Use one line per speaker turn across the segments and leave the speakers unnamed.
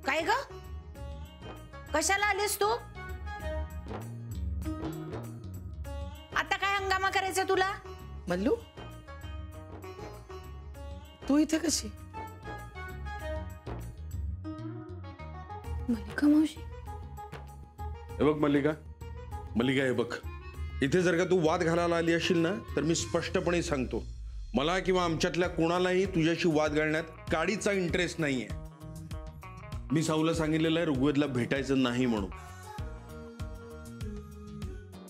काय ग? कशाला आलीस तू? आता काय हंगामा करायचा तुला?
मल्लू, तू इथे कशी?
मल्लिका मावशी,
हे बघ मल्लिका, मल्लिका हे बघ, इथे जर का तू वाद घालायला आली असशील ना तर मी स्पष्टपणे सांगतो, मला किंवा आमच्यातल्या कोणालाही तुझ्याशी वाद घालण्यात काडीचा इंटरेस्ट नाहीये. मी साऊला सांगितलेलं आहे ऋग्वेदला भेटायचं नाही म्हणून.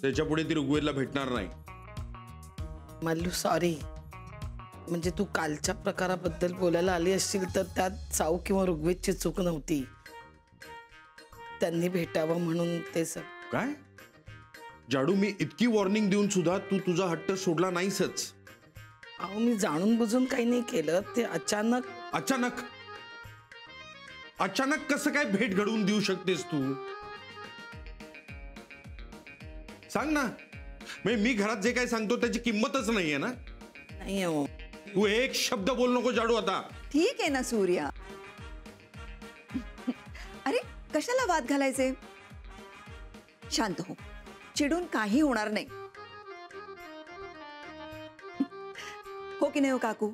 त्याच्या पुढे ती ऋग्वेदला भेटणार नाही.
मल्लू सॉरी, म्हणजे तू कालच्या प्रकाराबद्दल बोलायला आली असशील तर त्यात साऊ किंवा ऋग्वेदची चूक नव्हती. त्यांनी भेटावं म्हणून ते सब.
काय जाडू, मी इतकी वॉर्निंग देऊन सुद्धा तू तुझा हट्ट सोडला नाहीसच.
अहो मी जाणून बुजून काही नाही केलं, ते अचानक.
अचानक अचानक कसं काय भेट घडवून देऊ शकतेस तू? सांग ना. मी घरात जे काय सांगतो त्याची किंमतच नाहीये ना.
नाही हो,
तू एक शब्द बोल नको जाडू आता.
ठीक आहे ना सूर्या. अरे कशाला वाद घालायचे? शांत हो, चिडून काही होणार नाही. हो की नाही हो काकू?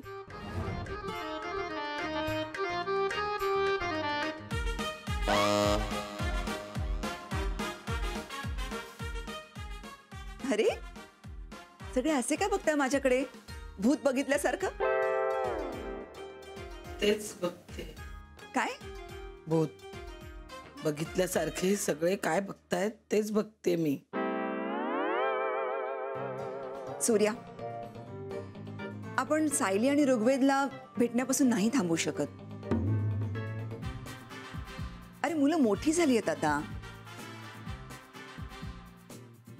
अरे सगळे असे काय बघताय माझ्याकडे, भूत बघितल्यासारखं?
तेच बघते.
काय
भूत बघितल्यासारखे सगळे काय बघतायत तेच बघते मी.
सूर्या, आपण सायली आणि ऋग्वेदला भेटण्यापासून नाही थांबू शकत. अरे मुलं मोठी झाली आहेत आता,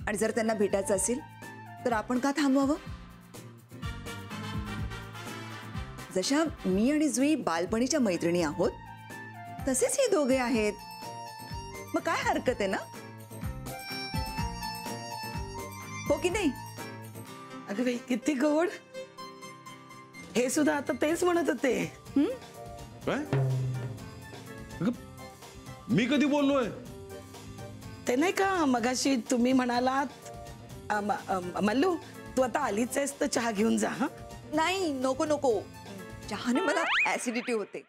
आणि जर त्यांना भेटायचं असेल तर आपण का थांबवावं? जशा मी आणि जुई बालपणीच्या मैत्रिणी आहोत तसेच हे दोघे आहेत. मग काय हरकत आहे ना, हो की नाही?
अगं बाई किती गोड. हे सुद्धा आता तेच म्हणत होते.
काय? अगं, मी कधी बोललोय?
ते नाही का मगाशी तुम्ही म्हणालात, मल्लू तू आता आलीच आहेस तर चहा घेऊन जा. हा
नाही, नको नको, चहाने मला ऍसिडिटी होते.